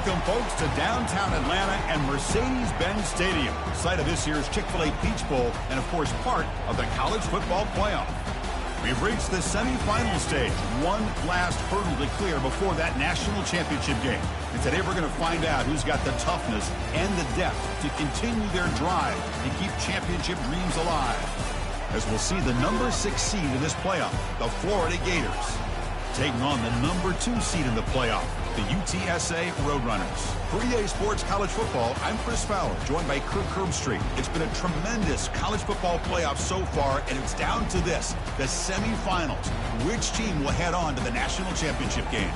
Welcome, folks, to downtown Atlanta and Mercedes-Benz Stadium, site of this year's Chick-fil-A Peach Bowl and, of course, part of the college football playoff. We've reached the semifinal stage, one last hurdle to clear before that national championship game. And today we're going to find out who's got the toughness and the depth to continue their drive and keep championship dreams alive. As we'll see the number 6 seed in this playoff, the Florida Gators, taking on the number 2 seed in the playoff, the UTSA Roadrunners. For EA Sports College Football, I'm Chris Fowler, joined by Kirk Herbstreit. It's been a tremendous college football playoff so far, and it's down to this, the semifinals. Which team will head on to the national championship game?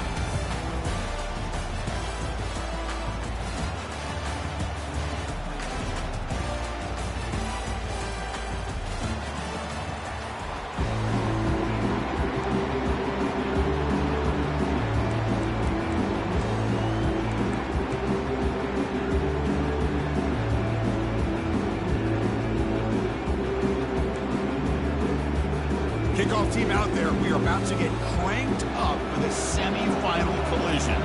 Kickoff team out there. We are about to get cranked up for the semifinal collision.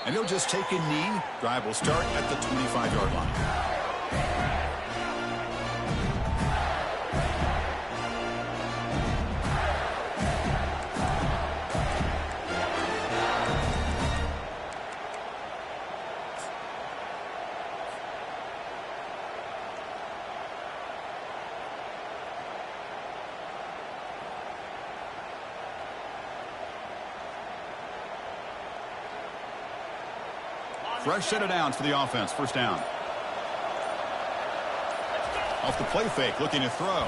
And he'll just take a knee. Drive will start at the 25-yard line. Fresh set of downs for the offense. First down. Off the play fake, looking to throw.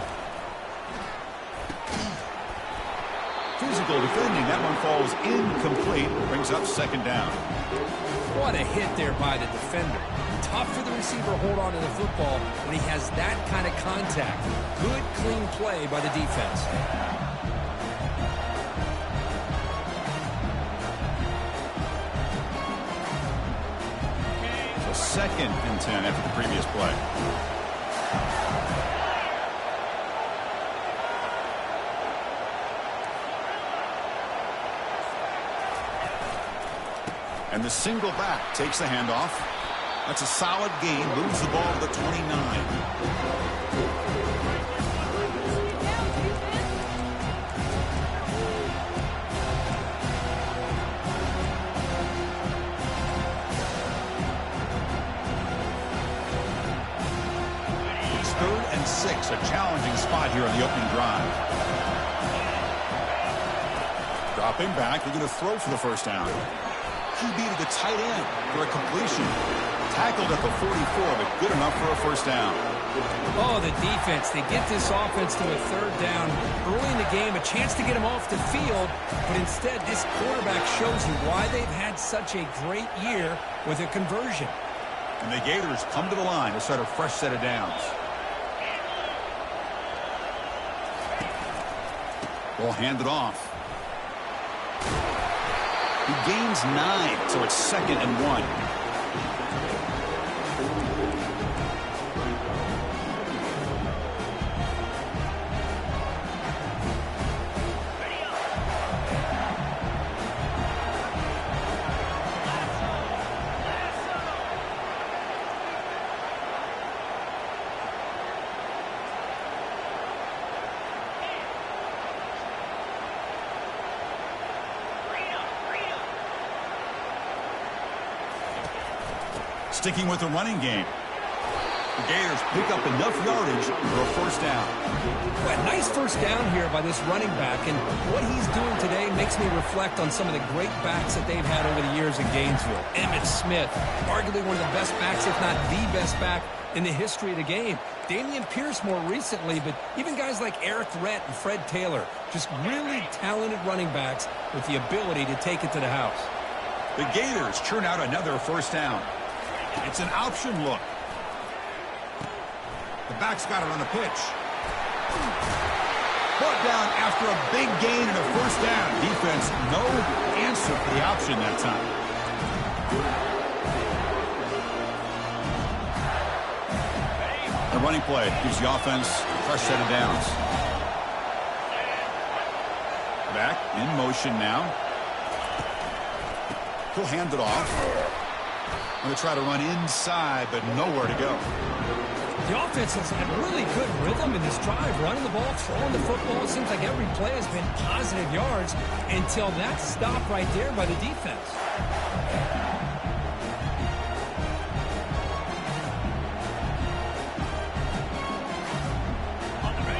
Physical defending. That one falls incomplete. Brings up second down. What a hit there by the defender. Tough for the receiver to hold on to the football when he has that kind of contact. Good, clean play by the defense. Second and 10 after the previous play. And the single back takes the handoff. That's a solid gain. Moves the ball to the 29. Third and 6, a challenging spot here on the opening drive. Dropping back, they're going to throw for the first down. He beat the tight end for a completion. Tackled at the 44, but good enough for a first down. Oh, the defense. They get this offense to a third down early in the game, a chance to get him off the field, but instead this quarterback shows you why they've had such a great year with a conversion. And the Gators come to the line to start a fresh set of downs. Ball handed off. He gains 9, so it's second and 1. Sticking with the running game. The Gators pick up enough yardage for a first down. Well, nice first down here by this running back, and what he's doing today makes me reflect on some of the great backs that they've had over the years in Gainesville. Emmitt Smith, arguably one of the best backs, if not the best back in the history of the game. Damian Pierce more recently, but even guys like Eric Rhett and Fred Taylor, just really talented running backs with the ability to take it to the house. The Gators churn out another first down. It's an option look. The back's got it on the pitch. Brought down after a big gain and a first down. Defense, no answer for the option that time. The running play gives the offense Fresh set of downs. Back in motion now. He'll hand it off. Going to try to run inside, but nowhere to go. The offense has had really good rhythm in this drive, running the ball, throwing the football. It seems like every play has been positive yards until that stop right there by the defense.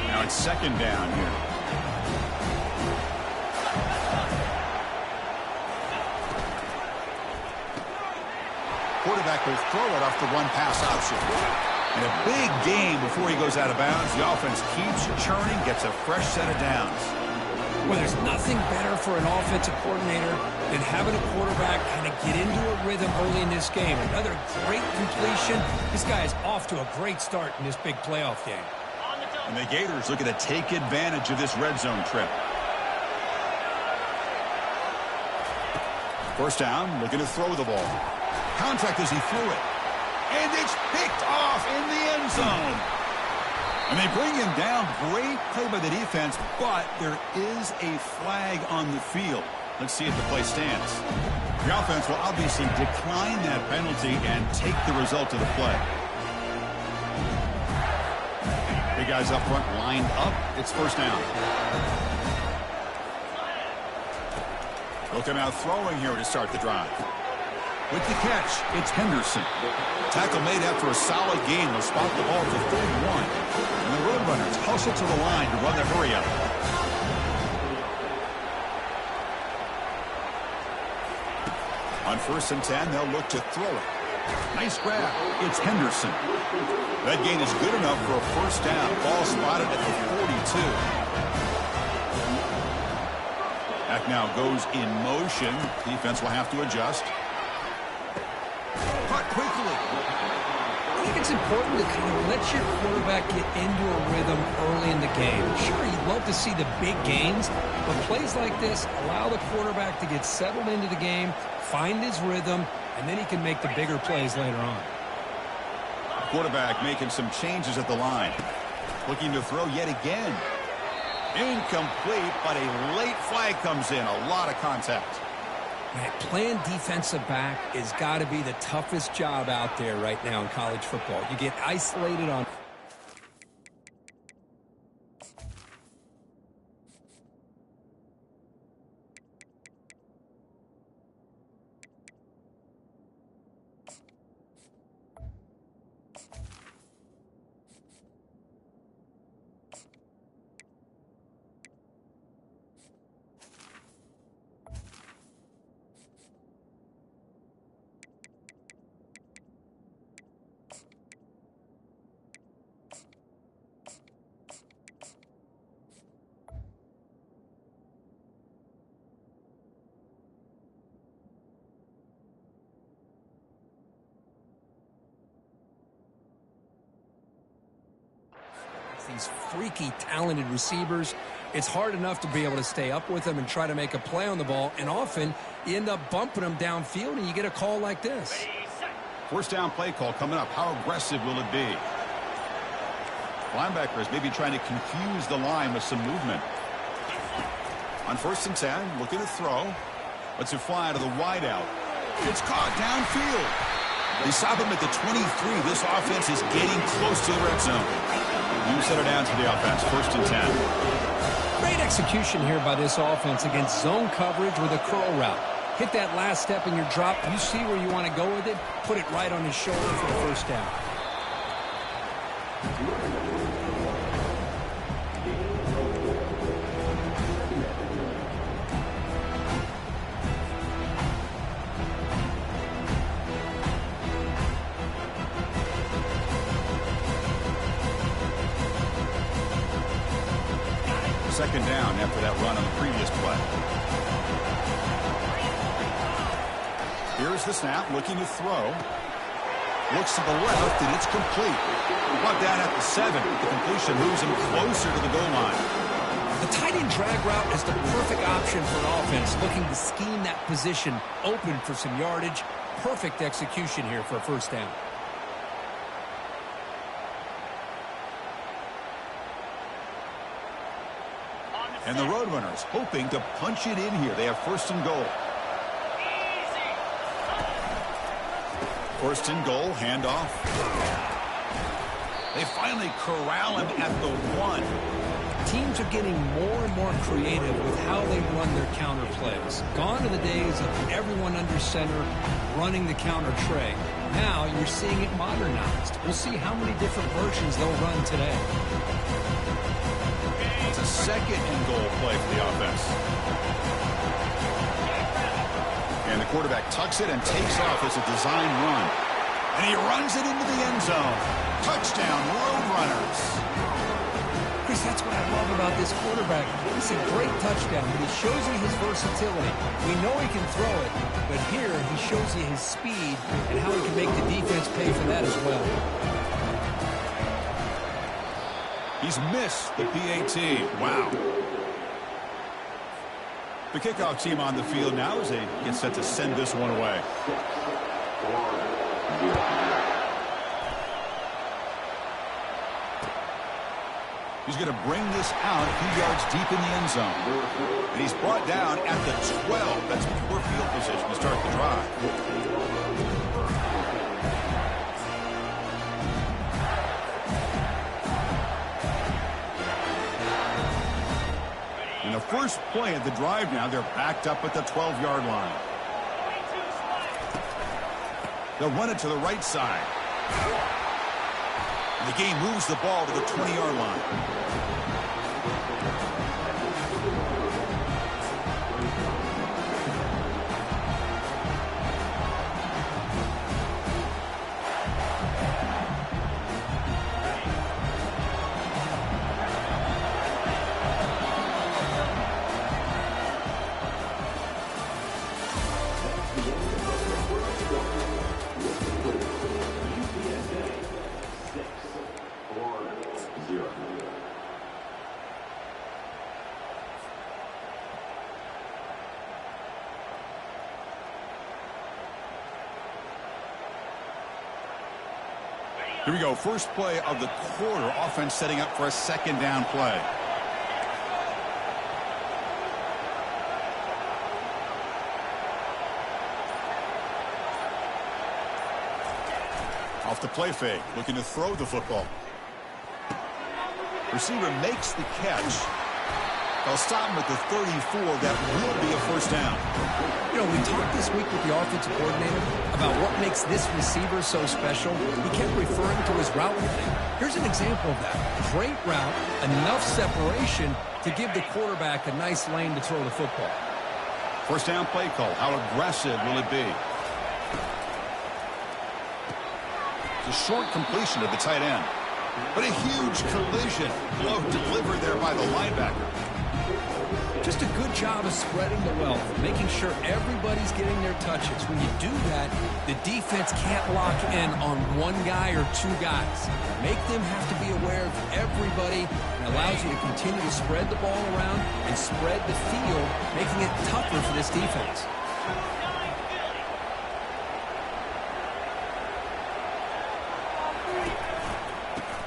Now it's second down here. Quarterback will throw it off the one-pass option. And a big game before he goes out of bounds. The offense keeps churning, gets a fresh set of downs. Well, there's nothing better for an offensive coordinator than having a quarterback kind of get into a rhythm early in this game. Another great completion. This guy is off to a great start in this big playoff game. And the Gators looking to take advantage of this red zone trip. First down, looking to throw the ball. Contact as he threw it. And it's picked off in the end zone. And they bring him down. Great play by the defense, but there is a flag on the field. Let's see if the play stands. The offense will obviously decline that penalty and take the result of the play. Big guys up front lined up. It's first down. Looking out throwing here to start the drive. With the catch, it's Henderson. Tackle made after a solid gain. They'll spot the ball for 31. And the Roadrunners hustle to the line to run the hurry-up. On 1st and 10, they'll look to throw it. Nice grab. It's Henderson. That gain is good enough for a first down. Ball spotted at the 42. Back now goes in motion. Defense will have to adjust. Caught quickly. I think it's important to kind of let your quarterback get into a rhythm early in the game. Sure, you'd love to see the big gains, but plays like this allow the quarterback to get settled into the game, find his rhythm, and then he can make the bigger plays later on. Quarterback making some changes at the line. Looking to throw yet again. Incomplete, but a late flag comes in. A lot of contact. Man, playing defensive back has got to be the toughest job out there right now in college football. You get isolated on... These freaky, talented receivers, it's hard enough to be able to stay up with them and try to make a play on the ball, and often you end up bumping them downfield and you get a call like this. First down play call coming up. How aggressive will it be? Linebackers maybe trying to confuse the line with some movement. On 1st and 10, looking to throw. Lets it fly to the wideout. It's caught downfield. They stop him at the 23. This offense is getting close to the red zone. New set of downs for the offense. 1st and 10. Great execution here by this offense against zone coverage with a curl route. Hit that last step in your drop. You see where you want to go with it. Put it right on his shoulder for the first down. Second down after that run on the previous play. Here's the snap, looking to throw. Looks to the left, and it's complete. Brought down at the 7. The completion moves him closer to the goal line. The tight end drag route is the perfect option for an offense looking to scheme that position open for some yardage. Perfect execution here for a first down. And the Roadrunners hoping to punch it in here. They have first and goal. First and goal, handoff. They finally corral him at the 1. Teams are getting more and more creative with how they run their counter plays. Gone are the days of everyone under center running the counter tray. Now you're seeing it modernized. We'll see how many different versions they'll run today. It's a second and goal play for the offense. And the quarterback tucks it and takes off as a design run. And he runs it into the end zone. Touchdown, Roadrunners. Chris, that's what I love about this quarterback. It's a great touchdown, but he shows you his versatility. We know he can throw it, but here he shows you his speed and how he can make the defense pay for that as well. He's missed the PAT. Wow. The kickoff team on the field now as they get set to send this one away. He's going to bring this out a few yards deep in the end zone. And he's brought down at the 12. That's poor field position to start the drive. In the first play of the drive now, they're backed up at the 12-yard line. They'll run it to the right side. And the game moves the ball to the 20-yard line. Here we go. First play of the quarter. Offense setting up for a second down play. Off the play fake. Looking to throw the football. Receiver makes the catch. They'll stop him at the 34. That will be a first down. You know, we talked this week with the offensive coordinator about what makes this receiver so special. He kept referring to his route running. Here's an example of that. Great route, enough separation to give the quarterback a nice lane to throw the football. First down play call. How aggressive will it be? It's a short completion to the tight end. But a huge collision. Blow delivered there by the linebacker. Just a good job of spreading the wealth, making sure everybody's getting their touches. When you do that, the defense can't lock in on one guy or two guys. Make them have to be aware of everybody, and allows you to continue to spread the ball around and spread the field, making it tougher for this defense.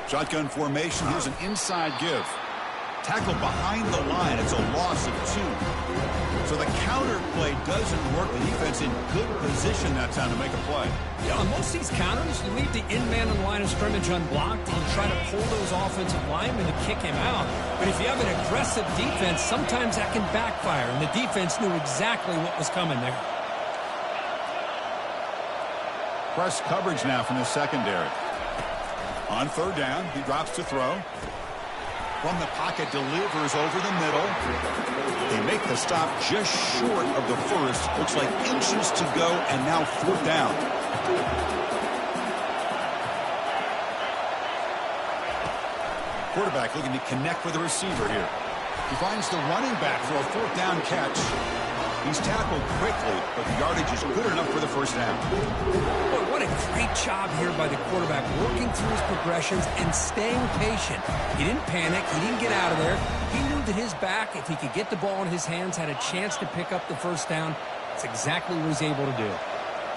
Shotgun formation. Here's an inside give. Tackled behind the line. It's a loss of 2. So the counter play doesn't work. The defense in good position that time to make a play. Yeah, on most of these counters, you leave the in-man on the line of scrimmage unblocked and you try to pull those offensive linemen to kick him out. But if you have an aggressive defense, sometimes that can backfire, and the defense knew exactly what was coming there. Press coverage now from the secondary. On third down, he drops to throw. From the pocket, delivers over the middle. They make the stop just short of the first. Looks like inches to go, and now fourth down. Quarterback looking to connect with the receiver here. He finds the running back for a fourth down catch. He's tackled quickly, but the yardage is good enough for the first down. Boy, what a great job here by the quarterback, working through his progressions and staying patient. He didn't panic. He didn't get out of there. He knew that his back, if he could get the ball in his hands, had a chance to pick up the first down. That's exactly what he's able to do.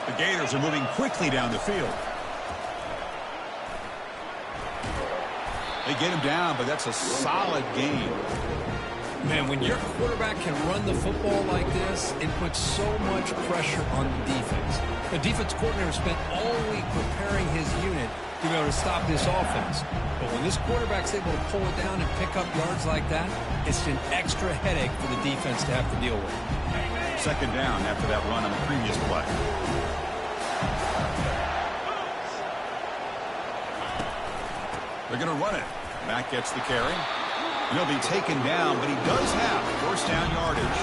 The Gators are moving quickly down the field. They get him down, but that's a solid gain. Man, when your quarterback can run the football like this, it puts so much pressure on the defense. The defense coordinator spent all week preparing his unit to be able to stop this offense. But when this quarterback's able to pull it down and pick up yards like that, it's an extra headache for the defense to have to deal with. Second down after that run on the previous play. They're going to run it. Mack gets the carry. He'll be taken down, but he does have first down yardage.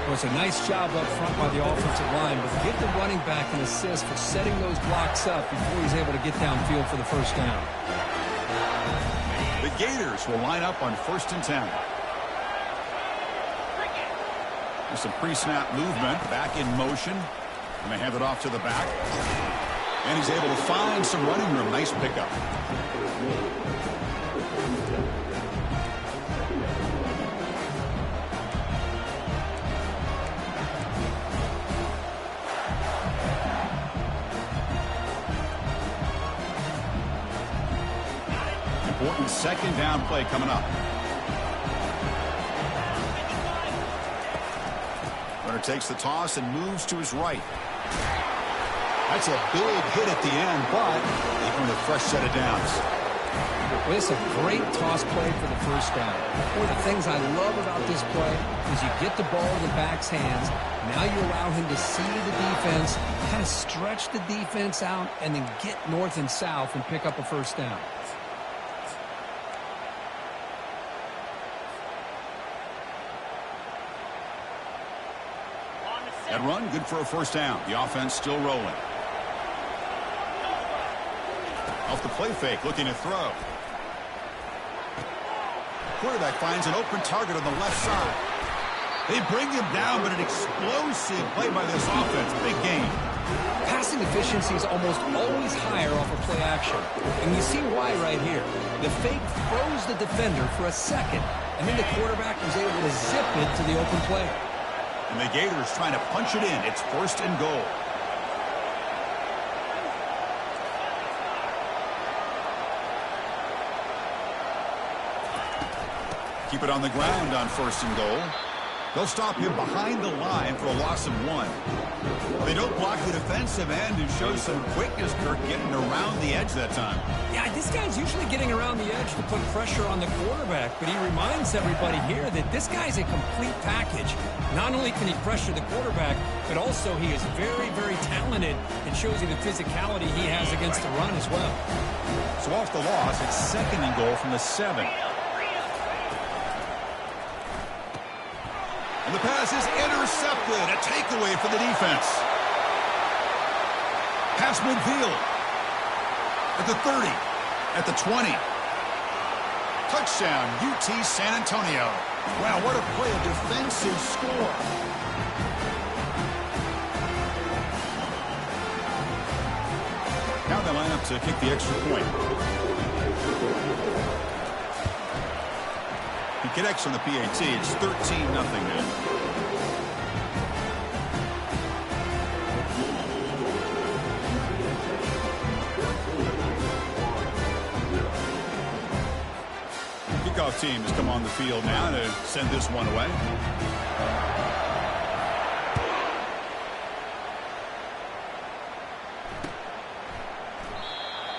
Well, it's a nice job up front by the offensive line, but give the running back an assist for setting those blocks up before he's able to get downfield for the first down. The Gators will line up on 1st and 10. There's some pre-snap movement, back in motion. And they hand it off to the back. And he's able to find some running room. Nice pickup. Important second down play coming up. Runner takes the toss and moves to his right. That's a big hit at the end, but they earn a fresh set of downs. Well, it's a great toss play for the first down. One of the things I love about this play is you get the ball in the back's hands. Now you allow him to see the defense, kind of stretch the defense out, and then get north and south and pick up a first down. That run, good for a first down. The offense still rolling. Off the play fake, looking to throw. Quarterback finds an open target on the left side. They bring him down, but an explosive play by this offense. Big game. Passing efficiency is almost always higher off of play action. And you see why right here. The fake froze the defender for a second, and then the quarterback was able to zip it to the open play. And the Gators trying to punch it in. It's 1st and goal. Keep it on the ground on 1st and goal. They'll stop him behind the line for a loss of 1. They don't block the defensive end, who shows some quickness, Kirk, getting around the edge that time. Yeah, this guy's usually getting around the edge to put pressure on the quarterback, but he reminds everybody here that this guy's a complete package. Not only can he pressure the quarterback, but also he is very, very talented and shows you the physicality he has against the run as well. So off the loss, it's 2nd and goal from the 7. And the pass is intercepted. A takeaway for the defense. Pass midfield. At the 30. At the 20. Touchdown, UT San Antonio. Wow, what a play, a defensive score. Now they line up to kick the extra point. He connects on the PAT. It's 13-0 now. Kickoff team has come on the field now to send this one away.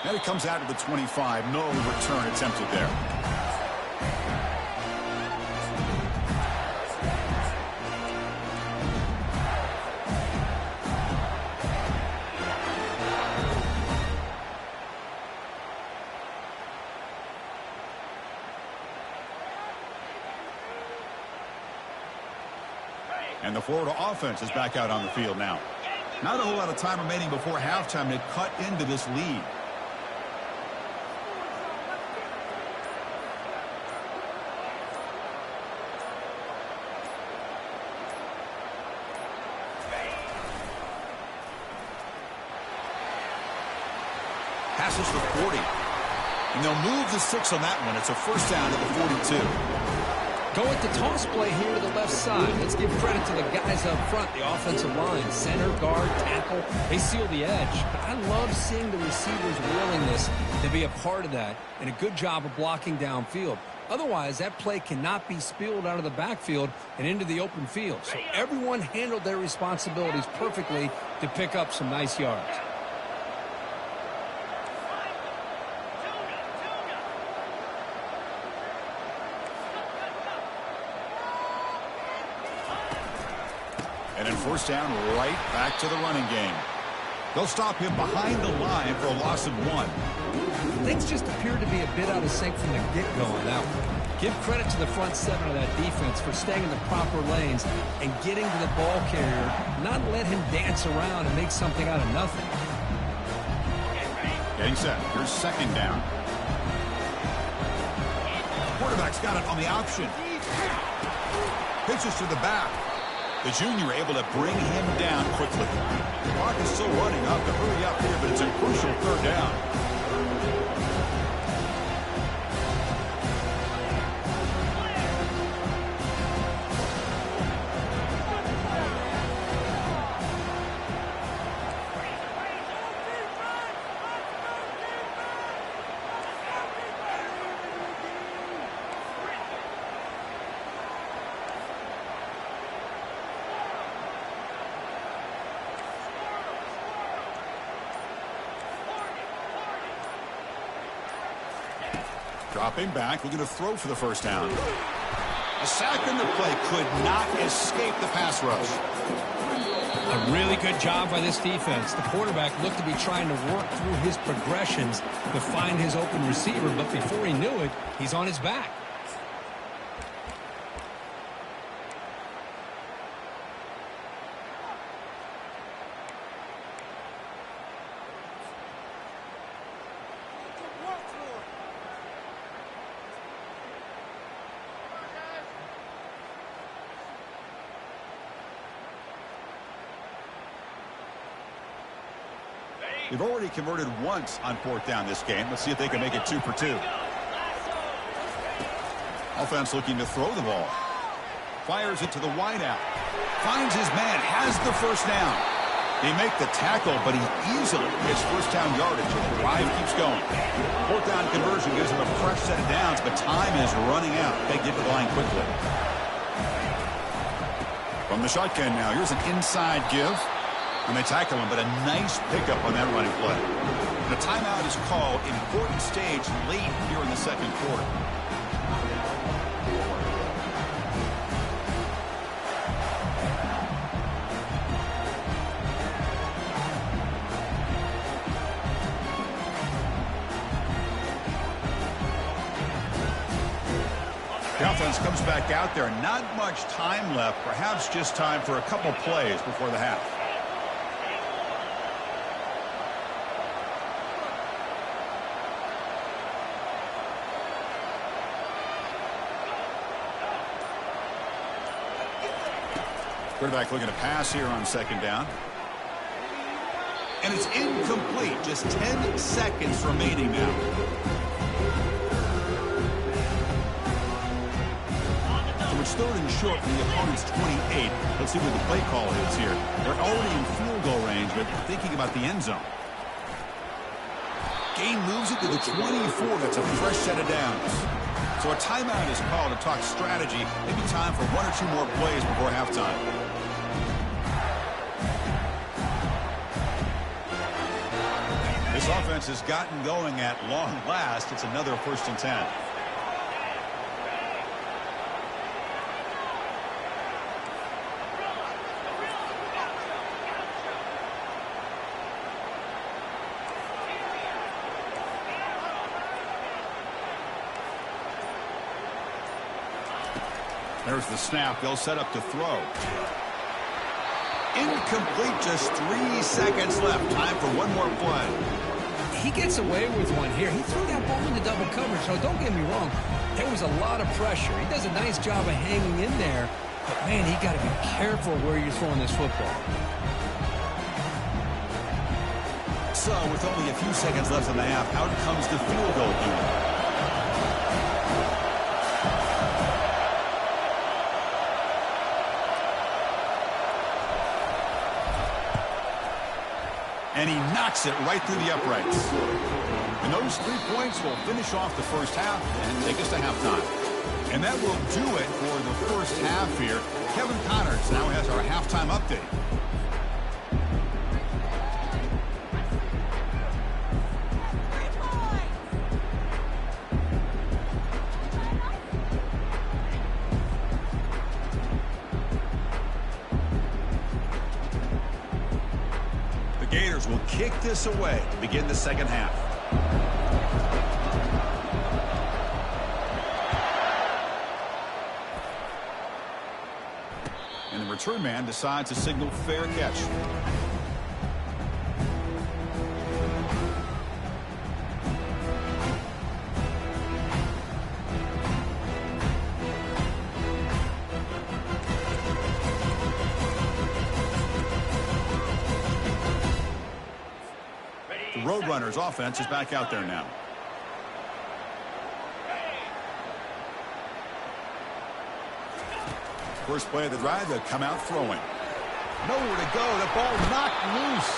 And it comes out to the 25. No return attempted there. And the Florida offense is back out on the field now. Not a whole lot of time remaining before halftime to cut into this lead. Passes for 40. And they'll move the 6 on that one. It's a first down at the 42. Go with the toss play here to the left side. Let's give credit to the guys up front, the offensive line, center, guard, tackle. They seal the edge. But I love seeing the receivers' willingness to be a part of that, and a good job of blocking downfield. Otherwise, that play cannot be spilled out of the backfield and into the open field. So everyone handled their responsibilities perfectly to pick up some nice yards. And in first down, right back to the running game. They'll stop him behind the line for a loss of 1. Things just appeared to be a bit out of sync from the get-go on that one. Give credit to the front seven of that defense for staying in the proper lanes and getting to the ball carrier, not let him dance around and make something out of nothing. Getting set. Here's second down. Quarterback's got it on the option. Pitches to the back. The junior able to bring him down quickly. The clock is still running. Up to hurry up here, but it's a crucial third down. Dropping back, looking to throw for the first down. A sack in the play could not escape the pass rush. A really good job by this defense. The quarterback looked to be trying to work through his progressions to find his open receiver, but before he knew it, he's on his back. They've already converted once on fourth down this game. Let's see if they can make it 2 for 2. Offense looking to throw the ball. Fires it to the wideout. Finds his man, has the first down. They make the tackle, but he easily gets first down yardage, and the drive keeps going. Fourth down conversion gives him a fresh set of downs, but time is running out. They get to the line quickly. From the shotgun now, here's an inside give. And they tackle him, but a nice pickup on that running play. The timeout is called. Important stage late here in the second quarter. The offense comes back out there. Not much time left. Perhaps just time for a couple plays before the half. Quarterback looking to pass here on second down. And it's incomplete. Just 10 seconds remaining now. So it's third and short from the opponent's 28. Let's see what the play call is here. They're already in field goal range, but thinking about the end zone. Gain moves it to the 24. That's a fresh set of downs. So a timeout is called to talk strategy. Maybe time for 1 or 2 more plays before halftime. This offense has gotten going at long last. It's another 1st and 10. There's the snap. They'll set up to throw. Incomplete. Just 3 seconds left. Time for one more play. He gets away with one here. He threw that ball into double coverage, so don't get me wrong. There was a lot of pressure. He does a nice job of hanging in there. But, man, he got to be careful where you're throwing this football. So, with only a few seconds left in the half, out comes the field goal unit. And he knocks it right through the uprights. And those 3 points will finish off the first half and take us to halftime. And that will do it for the first half here. Kevin Connors now has our halftime update. The Gators will kick this away to begin the second half. And the return man decides to signal fair catch. The Roadrunners offense is back out there now. First play of the drive, they'll come out throwing. Nowhere to go. The ball knocked loose.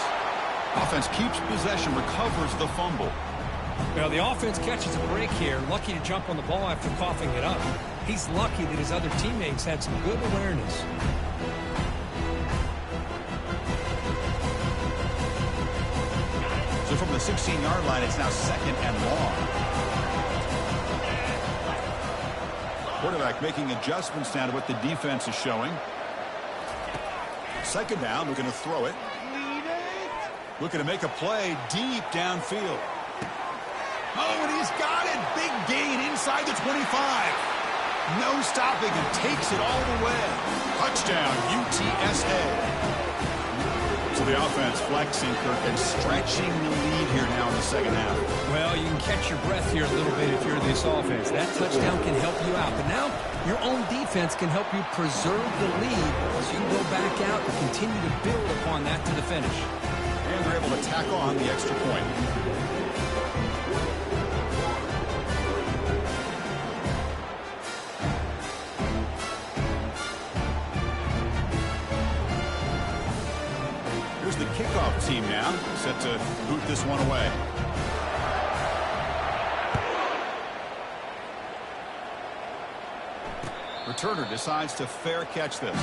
Offense keeps possession, recovers the fumble. Well, the offense catches a break here. Lucky to jump on the ball after coughing it up. He's lucky that his other teammates had some good awareness. So from the 16-yard line, it's now second and long. Quarterback making adjustments now to what the defense is showing. Second down, looking to throw it. Looking to make a play deep downfield. Oh, and he's got it. Big gain inside the 25. No stopping and takes it all the way. Touchdown, UTSA. So the offense flexing, Kirk, and stretching the lead here now in the second half. Well, you can catch your breath here a little bit if you're this offense. That touchdown can help you out. But now your own defense can help you preserve the lead so you can go back out and continue to build upon that to the finish. And they're able to tack on the extra point. Here's the kickoff team now, set to boot this one away. Returner decides to fair catch this.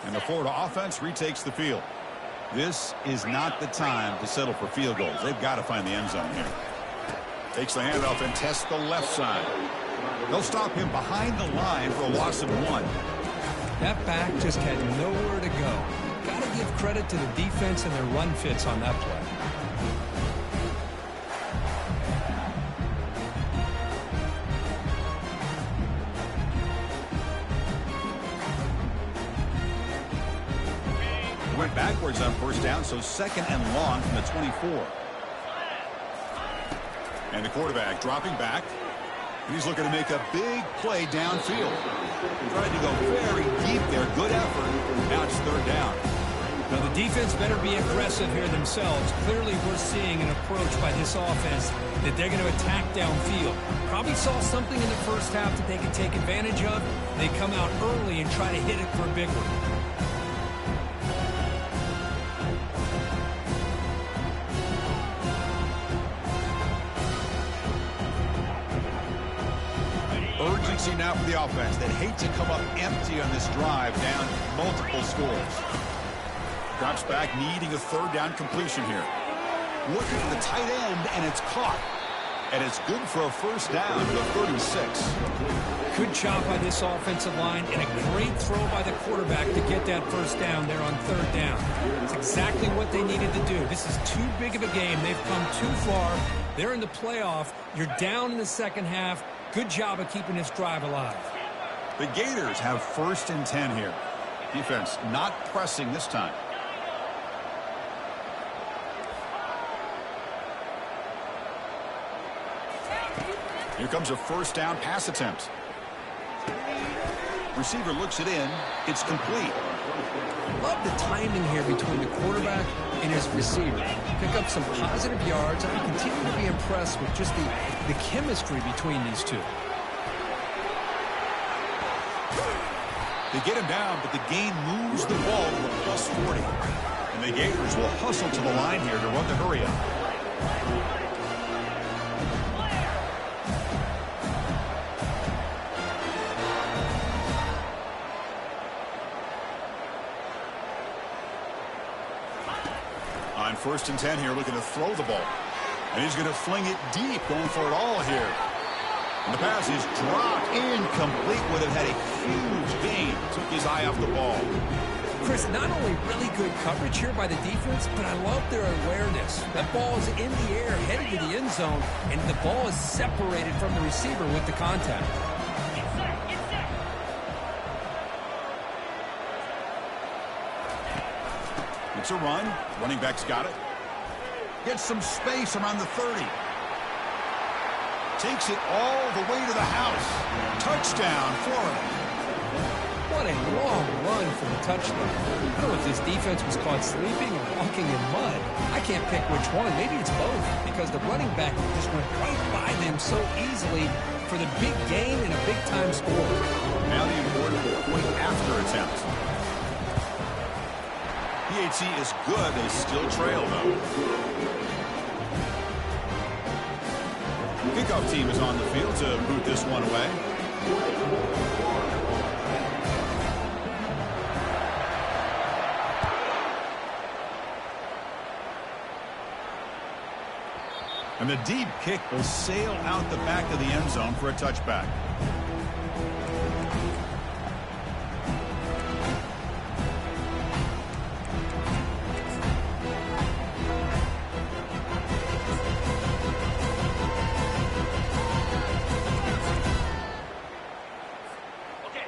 And the Florida offense retakes the field. This is not the time to settle for field goals. They've got to find the end zone here. Takes the handoff and tests the left side. They'll stop him behind the line for a loss of 1. That back just had nowhere to go. Got to give credit to the defense and their run fits on that play. Went backwards on first down, so second and long from the 24. And the quarterback dropping back. He's looking to make a big play downfield. Trying to go very deep there. Good effort. Now it's third down. Now the defense better be aggressive here themselves. Clearly we're seeing an approach by this offense that they're going to attack downfield. Probably saw something in the first half that they can take advantage of. They come out early and try to hit it for a big one. Urgency now for the offense that hate to come up empty on this drive, down multiple scores. Drops back, needing a third down completion here. Looking for the tight end, and it's caught. And it's good for a first down to the 36. Good job by this offensive line, and a great throw by the quarterback to get that first down there on third down. It's exactly what they needed to do. This is too big of a game. They've come too far. They're in the playoff. You're down in the second half. Good job of keeping this drive alive. The Gators have first and 10 here. Defense not pressing this time. Here comes a first down pass attempt. Receiver looks it in. It's complete. Love the timing here between the quarterback and his receiver. Pick up some positive yards. I continue to be impressed with just the chemistry between these two. They get him down, but the gain moves the ball to a plus 40. And the Gators will hustle to the line here to run the hurry up. On 1st and 10 here, looking to throw the ball. And he's going to fling it deep, going for it all here. And the pass is dropped incomplete. Would have had a huge gain. Took his eye off the ball. Chris, not only really good coverage here by the defense, but I love their awareness. That ball is in the air, headed to the end zone, and the ball is separated from the receiver with the contact. It's a run. Running back's got it. Gets some space around the 30. Takes it all the way to the house. Touchdown, Florida. What a long run for the touchdown. I don't know if this defense was caught sleeping or walking in mud. I can't pick which one. Maybe it's both, because the running back just went right by them so easily for the big gain and a big-time score. Now the important point after attempt. PHC is good. They still trail, though. Kickoff team is on the field to boot this one away. And the deep kick will sail out the back of the end zone for a touchback.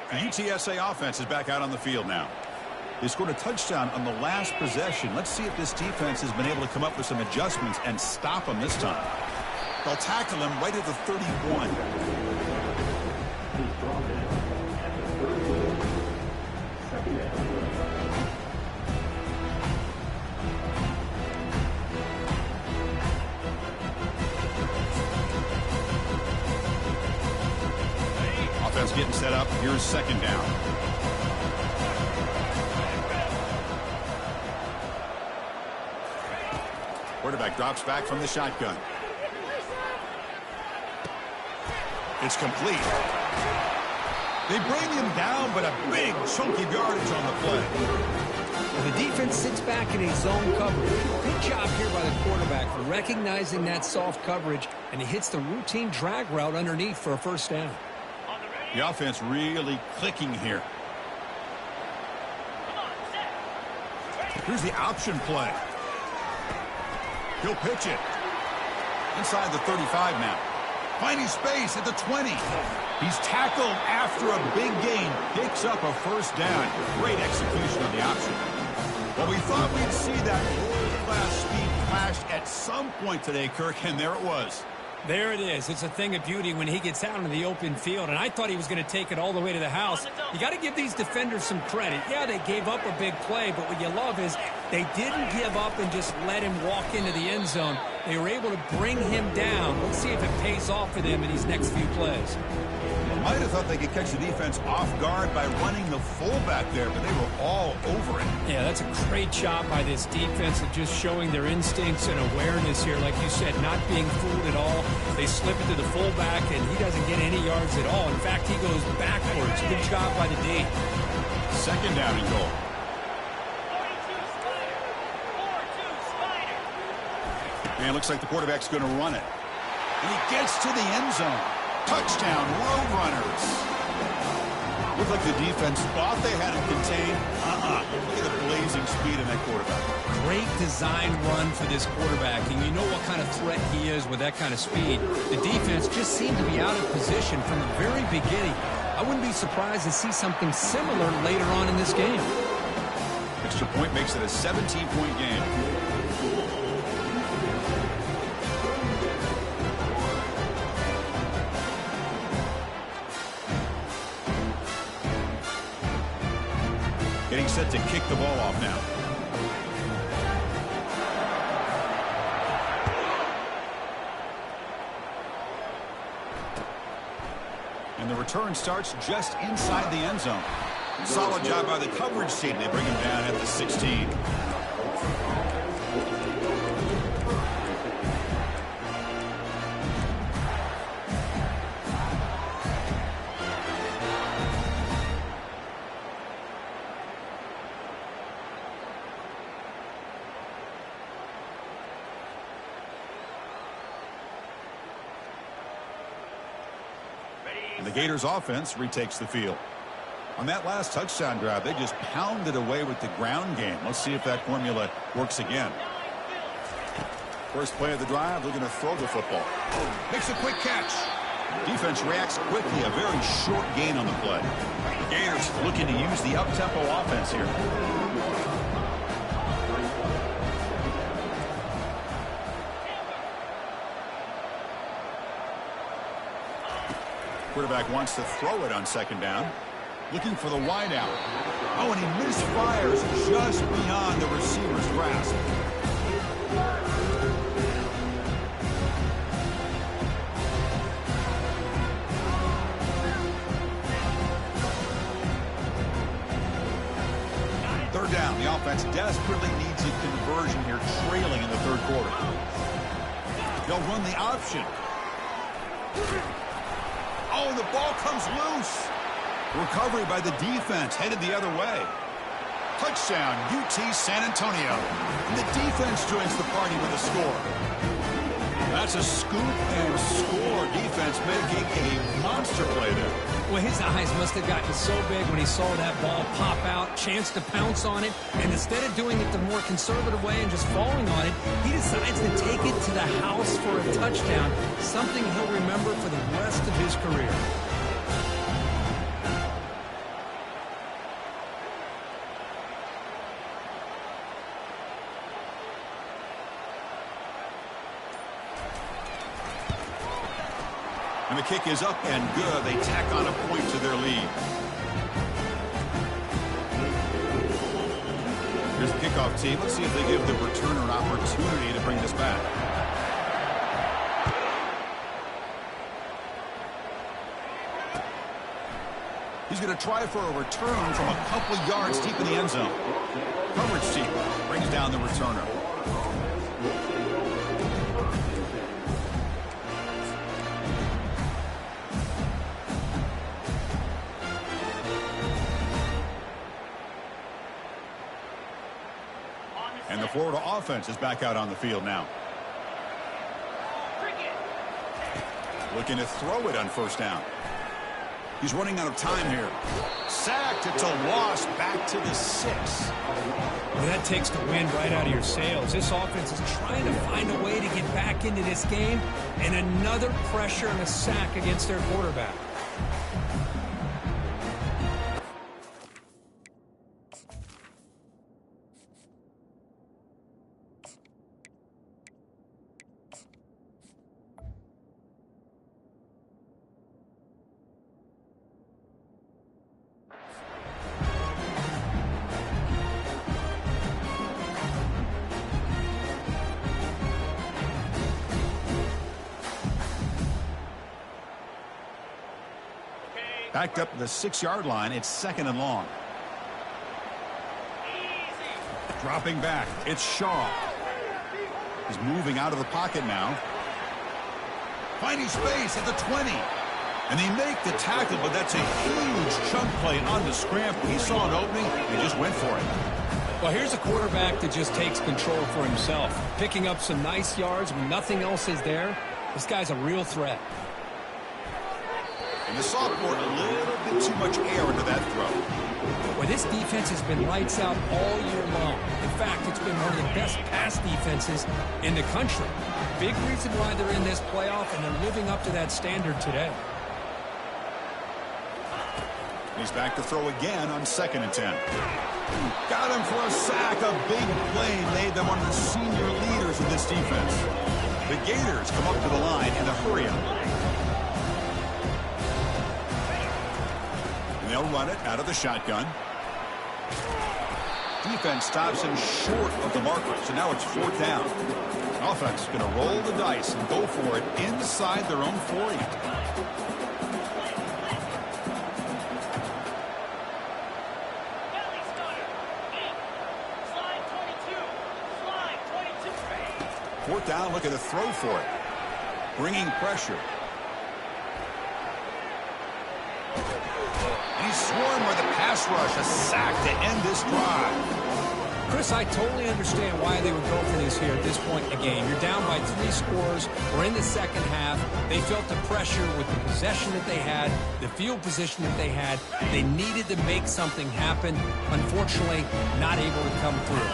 The UTSA offense is back out on the field now. They scored a touchdown on the last possession. Let's see if this defense has been able to come up with some adjustments and stop them this time. They'll tackle him right at the 31. Offense getting set up. Here's 2nd down. Quarterback drops back from the shotgun. It's complete. They bring him down, but a big chunk of yardage on the play. Well, the defense sits back in a zone coverage. Good job here by the quarterback for recognizing that soft coverage, and he hits the routine drag route underneath for a 1st down. The offense really clicking here. Here's the option play. He'll pitch it. Inside the 35 now. Finding space at the 20. He's tackled after a big gain. Picks up a 1st down. Great execution on the option. Well, we thought we'd see that world-class speed flash at some point today, Kirk, and there it was. There it is. It's a thing of beauty when he gets out in the open field, and I thought he was going to take it all the way to the house. You got to give these defenders some credit. Yeah, they gave up a big play, but what you love is they didn't give up and just let him walk into the end zone. They were able to bring him down. Let's see if it pays off for them in these next few plays. Might have thought they could catch the defense off guard by running the fullback there, but they were all over it. Yeah, that's a great job by this defense of just showing their instincts and awareness here. Like you said, not being fooled at all. They slip it to the fullback, and he doesn't get any yards at all. In fact, he goes backwards. Good job by the D. 2nd down and goal. And it looks like the quarterback's going to run it. And he gets to the end zone. Touchdown, Roadrunners. Looked like the defense thought they had it contained. Look at the blazing speed in that quarterback. Great design run for this quarterback, and you know what kind of threat he is with that kind of speed. The defense just seemed to be out of position from the very beginning. I wouldn't be surprised to see something similar later on in this game. Extra point makes it a 17-point game. Getting set to kick the ball off now. And the return starts just inside the end zone. Solid job by the coverage team. They bring him down at the 16. And the Gators offense retakes the field. On that last touchdown drive, they just pounded away with the ground game. Let's see if that formula works again. First play of the drive, looking to throw the football. Makes a quick catch. Defense reacts quickly, a very short gain on the play. The Gators looking to use the up-tempo offense here. Quarterback wants to throw it on second down. Looking for the wide out. Oh, and he misfires just beyond the receiver's grasp. Third down. The offense desperately needs a conversion here, trailing in the third quarter. They'll run the option. Oh, the ball comes loose. Recovery by the defense, headed the other way. Touchdown, UT San Antonio. And the defense joins the party with a score. That's a scoop and score. Defense making a monster play there. Well, his eyes must have gotten so big when he saw that ball pop out, chance to pounce on it, and instead of doing it the more conservative way and just falling on it, he decides to take it to the house for a touchdown, something he'll remember for the rest of his career. And the kick is up and good. They tack on a point to their lead. Here's the kickoff team. Let's see if they give the returner an opportunity to bring this back. He's going to try for a return from a couple yards deep in the end zone. Coverage team brings down the returner. And the Florida offense is back out on the field now. Looking to throw it on first down. He's running out of time here. Sacked. It's a loss back to the 6. Well, that takes the wind right out of your sails. This offense is trying to find a way to get back into this game, and another pressure and a sack against their quarterback. Backed up the 6-yard line. It's second and long. Dropping back. It's Shaw. He's moving out of the pocket now. Finding space at the 20. And they make the tackle, but that's a huge chunk play on the scramble. He saw an opening and just went for it. Well, here's a quarterback that just takes control for himself. Picking up some nice yards when nothing else is there. This guy's a real threat. And the sophomore, a little bit too much air into that throw. Well, this defense has been lights out all year long. In fact, it's been one of the best pass defenses in the country. Big reason why they're in this playoff, and they're living up to that standard today. He's back to throw again on 2nd and 10. Got him for a sack. A big play made them one of the senior leaders of this defense. The Gators come up to the line in a hurry-up. They'll run it out of the shotgun. Defense stops him short of the marker, so now it's 4th down. Offense going to roll the dice and go for it inside their own 40. 4th down, looking to throw for it. Bringing pressure. He's swarmed by the pass rush. A sack to end this drive. Chris, I totally understand why they would go for this here at this point in the game. You're down by 3 scores. We're in the second half. They felt the pressure with the possession that they had, the field position that they had. They needed to make something happen. Unfortunately, not able to come through.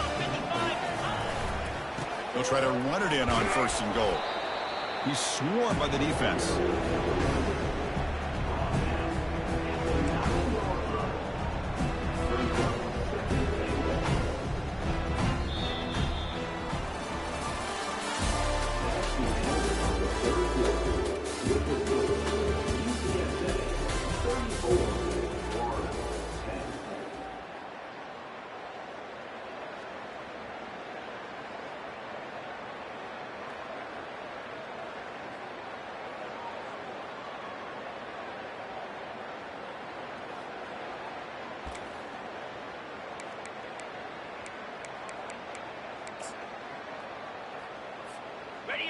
He'll try to run it in on 1st and goal. He's swarmed by the defense.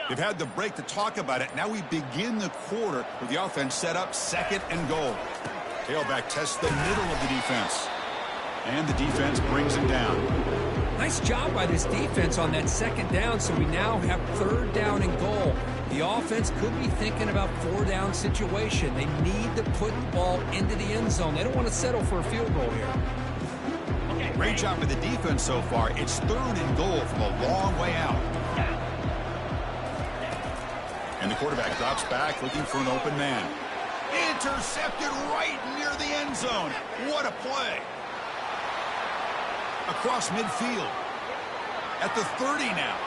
They've had the break to talk about it. Now we begin the quarter with the offense set up 2nd and goal. Tailback tests the middle of the defense. And the defense brings him down. Nice job by this defense on that 2nd down, so we now have 3rd down and goal. The offense could be thinking about 4-down situation. They need to put the ball into the end zone. They don't want to settle for a field goal here. Great job by the defense so far. It's 3rd and goal from a long way out. And the quarterback drops back looking for an open man. Intercepted right near the end zone. What a play. Across midfield. At the 30 now.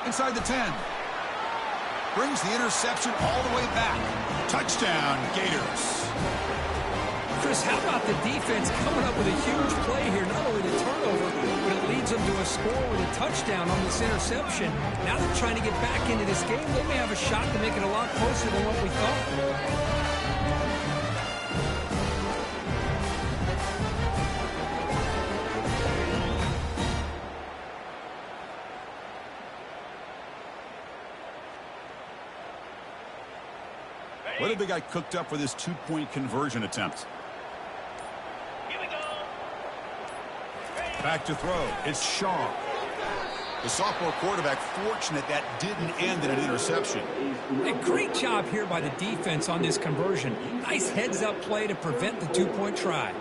Inside the 10. Brings the interception all the way back. Touchdown, Gators. Chris, how about the defense coming up with a huge play here? Not only the turnover, but it leads them to a score with a touchdown on this interception. Now they're trying to get back into this game. They may have a shot to make it a lot closer than what we thought. What have they got cooked up for this 2-point conversion attempt? Back to throw. It's Shaw. The sophomore quarterback fortunate that didn't end in an interception. A great job here by the defense on this conversion. Nice heads-up play to prevent the 2-point try.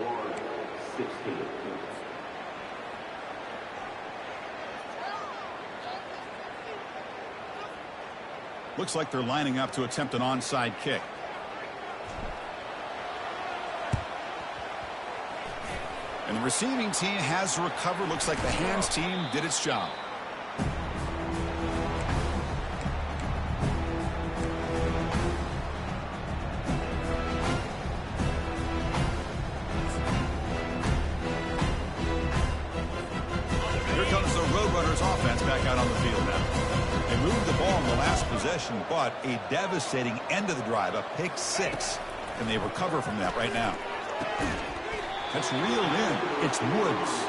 Looks like they're lining up to attempt an onside kick. And the receiving team has to recover. Looks like the hands team did its job. Here comes the Roadrunners offense back out on the field now. They moved the ball in the last possession, but a devastating end of the drive, a pick 6. And they recover from that right now. That's reeled in. It's Woods.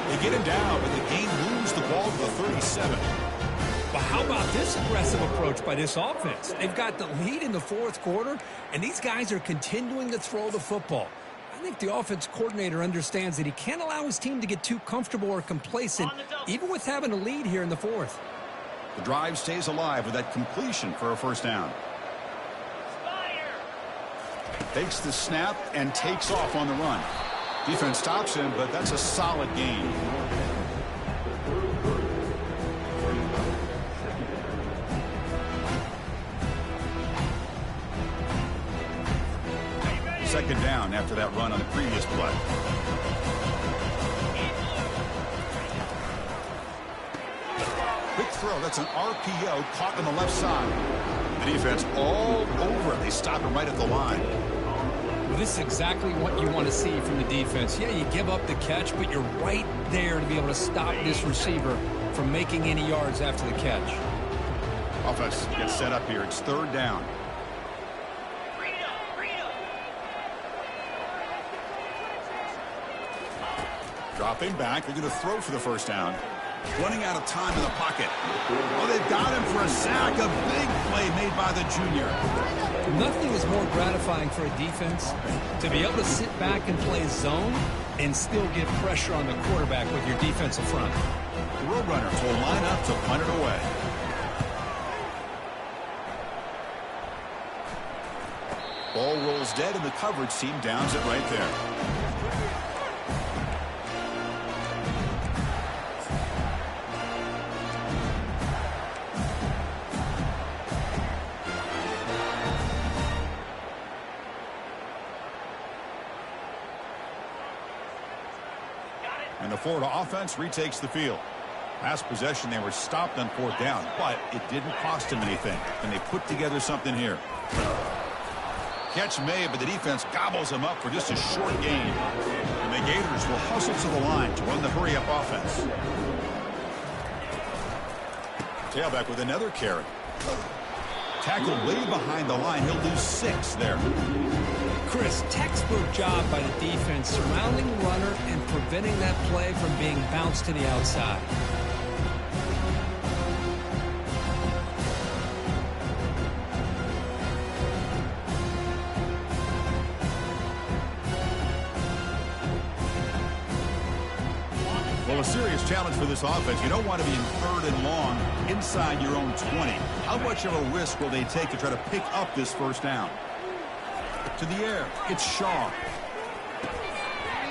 They get him down, but the game moves the ball to the 37. But how about this aggressive approach by this offense? They've got the lead in the 4th quarter, and these guys are continuing to throw the football. I think the offense coordinator understands that he can't allow his team to get too comfortable or complacent, even with having a lead here in the 4th. The drive stays alive with that completion for a 1st down. Takes the snap and takes off on the run. Defense stops him, but that's a solid gain. Second down after that run on the previous play. Quick throw. That's an RPO caught on the left side. The defense all over it. They stop him right at the line. Well, this is exactly what you want to see from the defense. Yeah, you give up the catch, but you're right there to be able to stop this receiver from making any yards after the catch. Offense gets set up here. It's 3rd down. Dropping back. They're going to throw for the 1st down. Running out of time in the pocket. Well, they've a sack. A big play made by the junior. Nothing is more gratifying for a defense to be able to sit back and play zone and still get pressure on the quarterback with your defensive front. The Roadrunners will line up to punt it away. Ball rolls dead, and the coverage team downs it right there. And the Florida offense retakes the field. Last possession, they were stopped on 4th down, but it didn't cost them anything. And they put together something here. Catch made, but the defense gobbles them up for just a short gain. And the Gators will hustle to the line to run the hurry-up offense. Tailback with another carry. Tackled way behind the line. He'll lose 6 there. Chris, textbook job by the defense surrounding the runner and preventing that play from being bounced to the outside. Well, a serious challenge for this offense. You don't want to be in 3rd and long inside your own 20. How much of a risk will they take to try to pick up this 1st down? To the air, it's Shaw.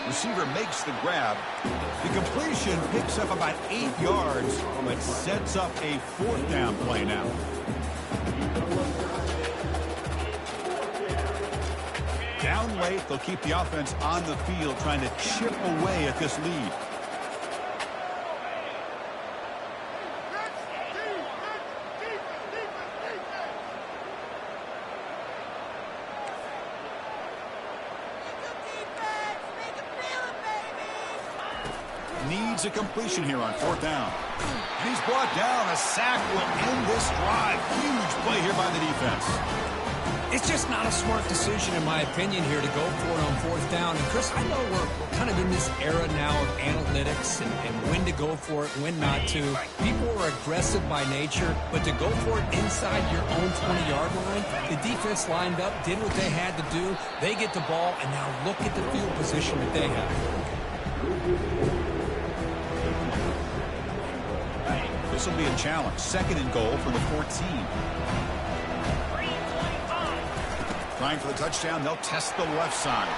Receiver makes the grab. The completion picks up about 8 yards, but sets up a 4th down play now. Down late, they'll keep the offense on the field trying to chip away at this lead. Needs a completion here on 4th down. And he's brought down. A sack will end this drive. Huge play here by the defense. It's just not a smart decision, in my opinion, here to go for it on 4th down. And, Chris, I know we're kind of in this era now of analytics and when to go for it, when not to. People are aggressive by nature, but to go for it inside your own 20-yard line, the defense lined up, did what they had to do. They get the ball, and now look at the field position that they have. This will be a challenge. 2nd and goal for the 14. Trying for the touchdown. They'll test the left side.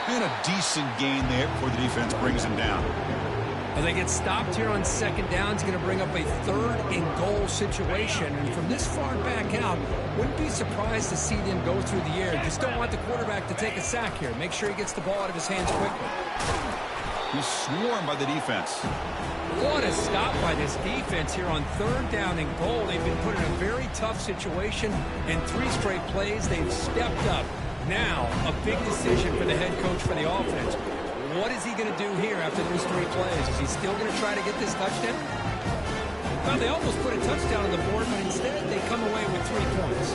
And a decent gain there before the defense brings him down. Well, they get stopped here on 2nd down. It's going to bring up a 3rd and goal situation. And from this far back out, wouldn't be surprised to see them go through the air. Just don't want the quarterback to take a sack here. Make sure he gets the ball out of his hands quickly. He's swarmed by the defense. What a stop by this defense here on 3rd down and goal. They've been put in a very tough situation, and 3 straight plays, they've stepped up. Now, a big decision for the head coach for the offense. What is he going to do here after those 3 plays? Is he still going to try to get this touchdown? Well, they almost put a touchdown on the board, but instead they come away with 3 points.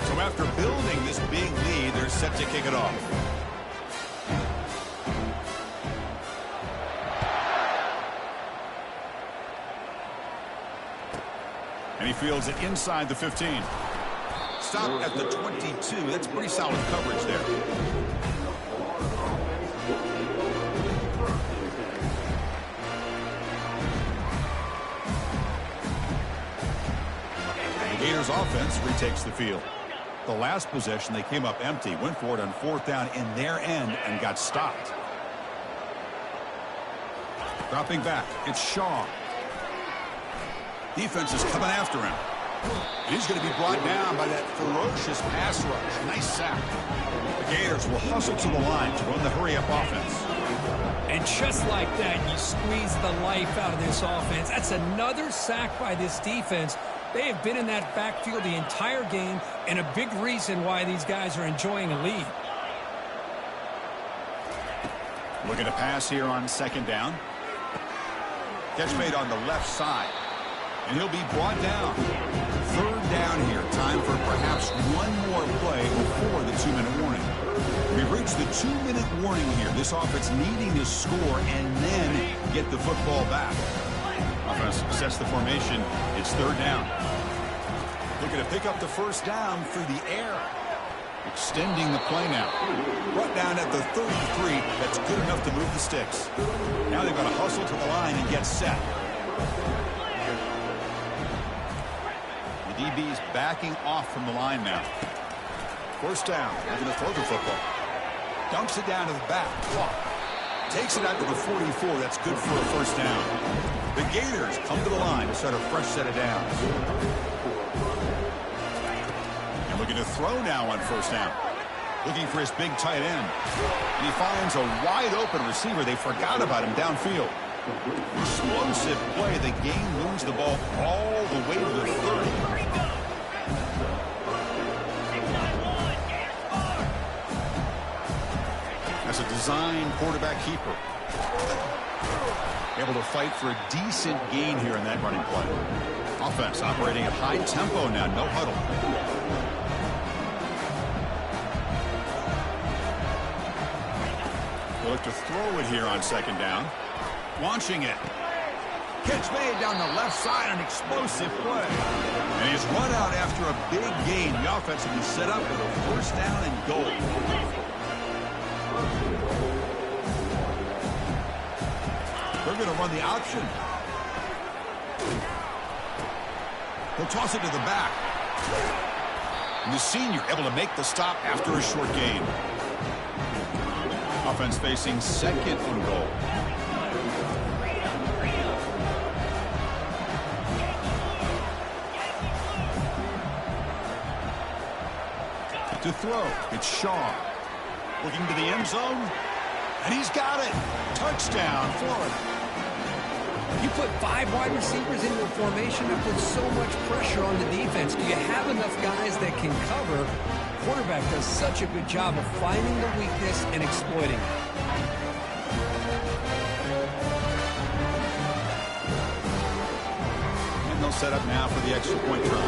So after building this big lead, they're set to kick it off. And he fields it inside the 15. Stop at the 22. That's pretty solid coverage there. The Gators offense retakes the field. The last possession, they came up empty, went for it on 4th down in their end and got stopped. Dropping back, it's Shaw. Defense is coming after him. He's going to be brought down by that ferocious pass rush. Nice sack. The Gators will hustle to the line to run the hurry-up offense. And just like that, you squeeze the life out of this offense. That's another sack by this defense. They have been in that backfield the entire game, and a big reason why these guys are enjoying a lead. Looking to pass here on 2nd down. Catch made on the left side. And he'll be brought down. 3rd down here. Time for perhaps one more play before the 2-minute warning. We've reached the 2-minute warning here. This offense needing to score and then get the football back. Offense sets the formation. It's third down. Looking to pick up the first down through the air. Extending the play now. Brought down at the 33. That's good enough to move the sticks. Now they've got to hustle to the line and get set. The DB's backing off from the line now. First down. Looking to throw the football. Dumps it down to the back. Takes it out to the 44. That's good for a first down. The Gators come to the line to start a fresh set of downs. And looking to throw now on first down. Looking for his big tight end. And he finds a wide open receiver. They forgot about him downfield. Explosive play. The game moves the ball all the way to the 30. That's a design quarterback keeper. Able to fight for a decent gain here in that running play. Offense operating at high tempo now. No huddle. They'll look to throw it here on second down. Launching it. Catch made down the left side. An explosive play. And he's run out after a big gain. The offense will be set up with a first down and goal. They're going to run the option. He'll toss it to the back. And the senior able to make the stop after a short gain. Offense facing second and goal. To throw, it's Shaw. Looking to the end zone. And he's got it. Touchdown, Florida. You put 5 wide receivers into a formation that puts so much pressure on the defense. Do you have enough guys that can cover? Quarterback does such a good job of finding the weakness and exploiting it. And they'll set up now for the extra point try.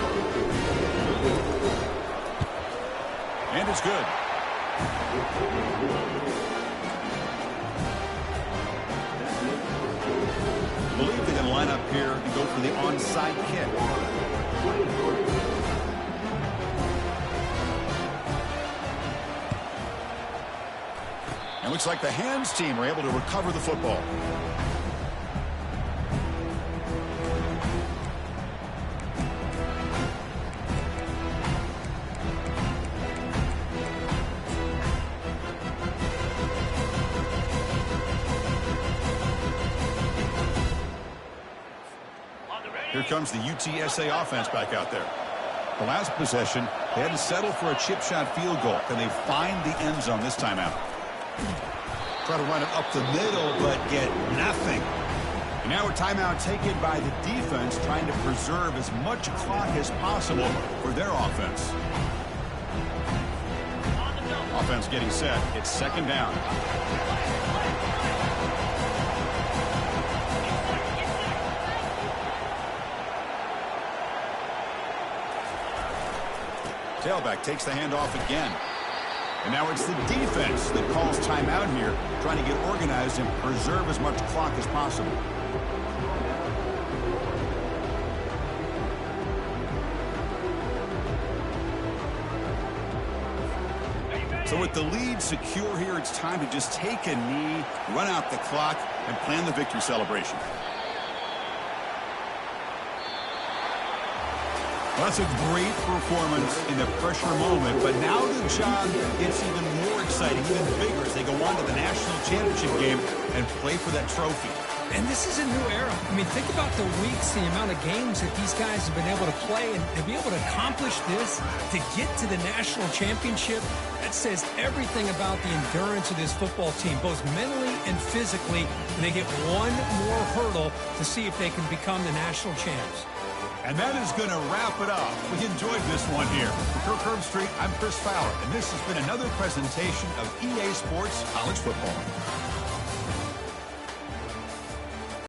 And it's good. I believe they're going to line up here and go for the onside kick. And looks like the hands team are able to recover the football. Here comes the UTSA offense back out there. The last possession, they had to settle for a chip shot field goal. Can they find the end zone this time out? Try to run it up the middle, but get nothing. And now a timeout taken by the defense, trying to preserve as much clock as possible for their offense. Offense getting set. It's second down. Tailback takes the handoff again. And now it's the defense that calls timeout here, trying to get organized and preserve as much clock as possible. So with the lead secure here, it's time to just take a knee, run out the clock, and plan the victory celebration. Well, that's a great performance in the pressure moment, but now the job gets even more exciting, even bigger as they go on to the national championship game and play for that trophy. And this is a new era. I mean, think about the weeks, the amount of games that these guys have been able to play, and to be able to accomplish this, to get to the national championship, that says everything about the endurance of this football team, both mentally and physically. And they get one more hurdle to see if they can become the national champs. And that is going to wrap it up. We enjoyed this one here. For Kirk Herbstreit, I'm Chris Fowler, and this has been another presentation of EA Sports College Football.